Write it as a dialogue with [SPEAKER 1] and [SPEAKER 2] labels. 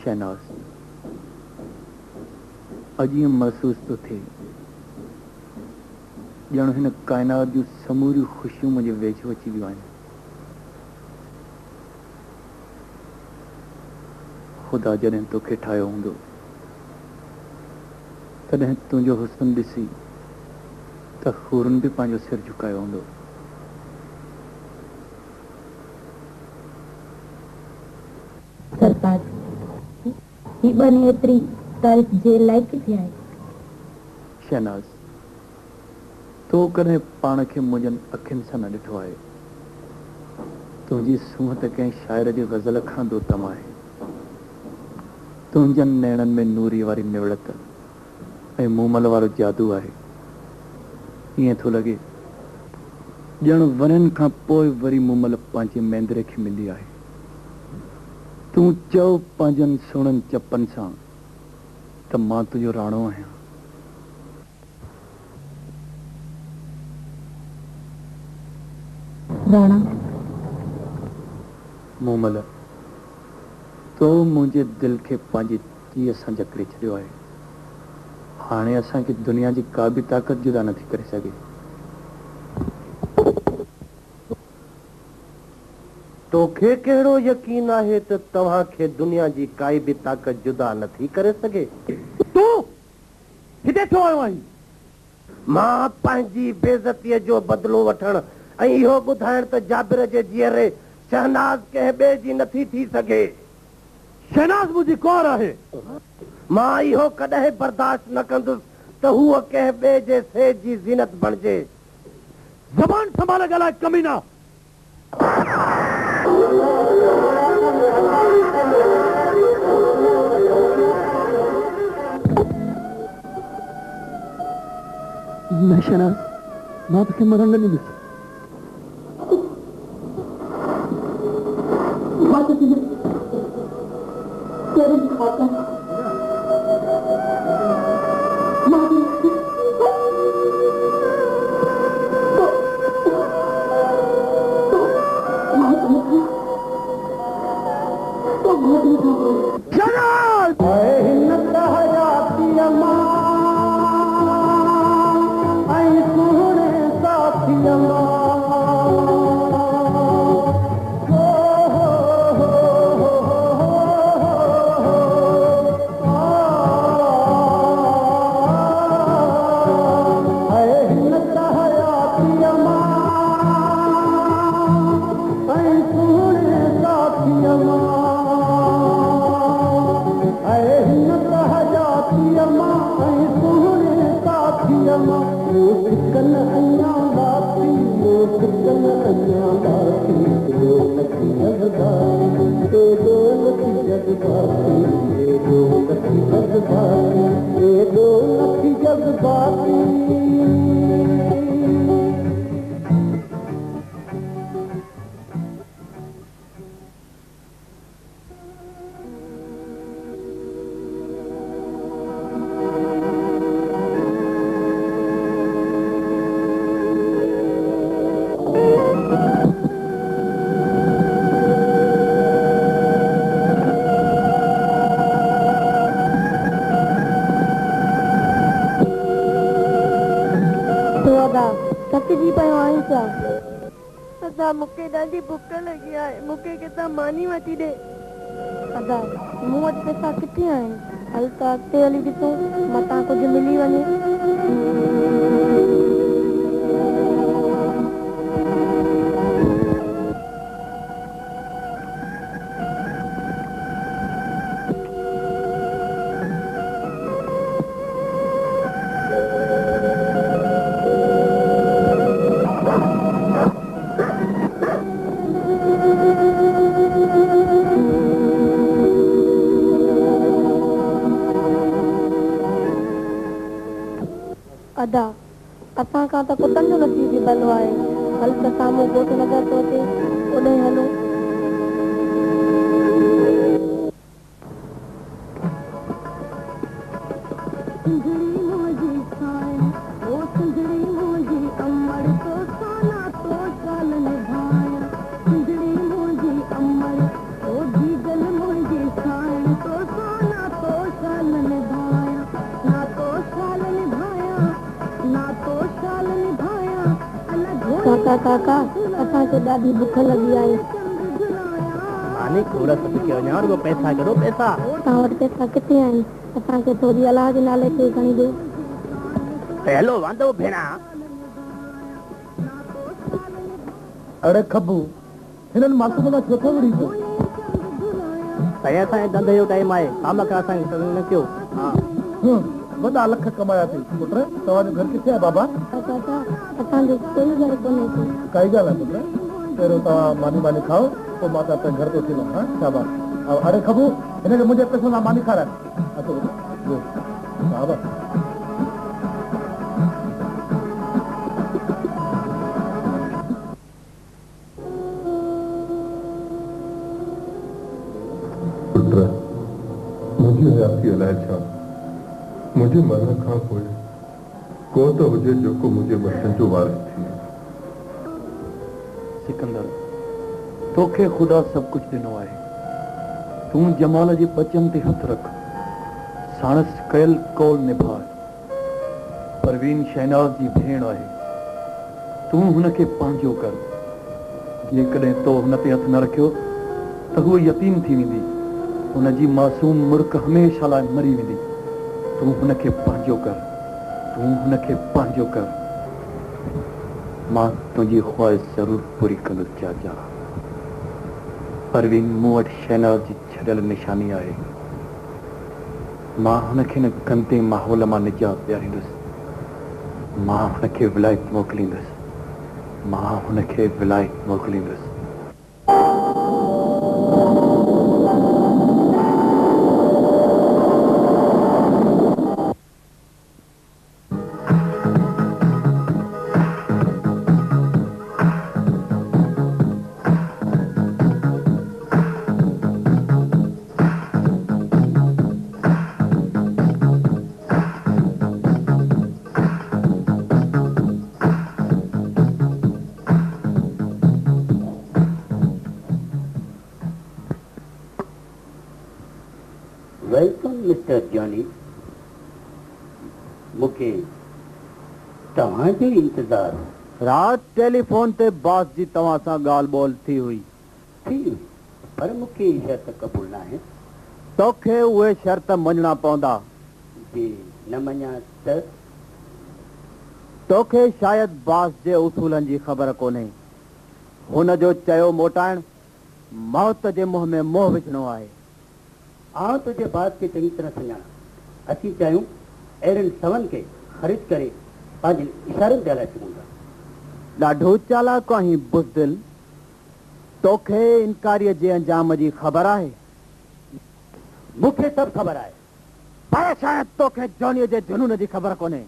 [SPEAKER 1] शहनाज, अजीब महसूस तो थे ॼण हिन काइनात जूं समूरियूं ख़ुशियूं मुंहिंजे वेझो अची वियूं आहिनि। ख़ुदा जॾहिं तोखे ठाहियो हूंदो तॾहिं तुंहिंजो हुस्न ॾिसी त हूरनि बि पंहिंजो सिर झुकायो हूंदो।
[SPEAKER 2] सरकार ही बनी एतिरी तारीफ़ जे लाइक़ थी आहे।
[SPEAKER 1] शहनाज, तो कॾहिं पाण खे मुंहिंजनि अखियुनि सां न ॾिठो आहे। तुंहिंजी सूंहं त कंहिं शाइर जी ग़ज़ल खां दो तम आहे। तुंहिंजनि नैणनि में नूरी वारी निवड़त ऐं मूमल वारो जादू आहे। ईअं थो लॻे ॼण वरनि खां पोइ वरी मूमल पंहिंजे मेंदरे खे मिली आहे। तूं चओ पंहिंजनि सुहिणनि चपनि सां त मां तुंहिंजो राणो आहियां।
[SPEAKER 2] राणा
[SPEAKER 1] मूमल, तो मुंहिंजे दिलि खे पंहिंजी जीअ सां जकड़े छॾियो आहे। हाणे असांखे दुनिया जी का बि ताक़त जुदा नथी करे सघे।
[SPEAKER 3] तोखे कहिड़ो यकीन आहे त तव्हांखे दुनिया जी काई बि ताक़त जुदा नथी करे सघे?
[SPEAKER 1] तूं हिते छो आयो आहीं?
[SPEAKER 3] मां पंहिंजी बेइज़तीअ जो बदिलो वठण ऐं इहो ॿुधाइण त जाबिर जे जीअरे शहनाज कंहिं ॿिए जी नथी थी सघे।
[SPEAKER 1] शहनाज मुंहिंजी कौर आहे।
[SPEAKER 3] मां इहो कॾहिं बर्दाश्त न कंदुसि त हूअ कंहिं ॿिए जे सेज जी ज़ीनत बणिजे।
[SPEAKER 1] ज़बान संभाले ॻाल्हाए कमीना। मैं शहनाज, मां तोखे मरण न ॾींदुसि।
[SPEAKER 2] मूंखे ॾाढी बुख लॻी आहे। मूंखे किथां मानी वठी ॾे। अदा मूं वटि पैसा किथे आहिनि? हल त अॻिते हली ॾिसूं, मतां कुझु मिली वञे। अदा असां खां त कुतनि जो नसीब बि भलो आहे। हल त साम्हूं ॻोठ नज़र थो अचे, ओॾे हलो। अमर ओ जी गल मुंहिंजी साण तो काका असांखे ॾाढी बुख लॻी आहे
[SPEAKER 3] मानी थोड़ा सा के वञा वो पैसा करो पैसा
[SPEAKER 2] तव्हां वटि पैसा किथे आहिनि असांखे थोरी अलाह जे नाले ते खणी ॾियो
[SPEAKER 3] हेलो वांदो भेणा
[SPEAKER 1] अरे खबू हिननि मासूम खां छो थो विड़ी पियो
[SPEAKER 3] साईं असांजे धंधे जो टाइम आहे काम करा असांखे न कयो हा
[SPEAKER 1] वॾा लख कमाया अथई पुट तव्हांजो घर किथे आहे बाबा
[SPEAKER 2] काका असांजो कोई घर कोन्हे को
[SPEAKER 1] काई ॻाल्हि आहे पुट पहिरियों तव्हां मानी मानी खाओ पोइ मां तव्हां घर तो थींदुमि हा शाबाश अरे खबू हिनखे मुंहिंजे पैसनि सां मानी खाराए अचो शाबाश
[SPEAKER 4] मुझे हयाती अलाए छा मुझे मरण खां पोइ को त हुजे जेको मुंहिंजे बचन जो वारिस थिए
[SPEAKER 1] सिकंदर तोखे ख़ुदा सभु कुझु ॾिनो आहे तूं जमाल जे बचन ते हथ रख साणस कयल कौल निभाए परवीन शहनाज जी भेण आहे तूं हुनखे पंहिंजो कर जेकॾहिं तो हुन ते हथ न रखियो त हूअ यतीम थी वेंदी हुनजी मासूम मुर्क हमेशह लाइ मरी वेंदी तूं हुनखे पंहिंजो कर मां तुंहिंजी ख़्वाहिश ज़रूर पूरी कंदुसि चाचा परवीन मूं वटि शहनाज जी छॾियल निशानी आहे मां हुनखे न गंदे माहौल मां निजात ॾियारींदुसि मां हुनखे विलायत मोकिलींदुसि
[SPEAKER 3] वेलकम मिस्टर जॉनी मूंखे तव्हांजो इंतज़ार
[SPEAKER 1] राति टेलीफोन ते बॉस जी तव्हां सां ॻाल्हि ॿोल थी हुई
[SPEAKER 3] पर मूंखे शर्त क़बूल न आहे
[SPEAKER 1] तोखे उहे शर्त मञणा पवंदा
[SPEAKER 3] जे न मञा त
[SPEAKER 1] तोखे शायदि बास जे उसूलनि जी ख़बर कोन्हे हुन जो चयो मोटाइण मौत जे मुंहं में मोह विझणो आहे
[SPEAKER 3] आउं तुंहिंजे बास खे चङी तरह सुञाणा असीं चाहियूं अहिड़नि सवनि खे ख़रीद करे पंहिंजे इशारनि ते हलाए सघूं था
[SPEAKER 1] ॾाढो चालाक आहीं बुज़दिल तोखे इनकारीअ जे अंजाम जी ख़बर आहे
[SPEAKER 3] मूंखे सभु ख़बर आहे
[SPEAKER 1] पर शायदि तोखे जॉनीअ जे जुनून जी ख़बर कोन्हे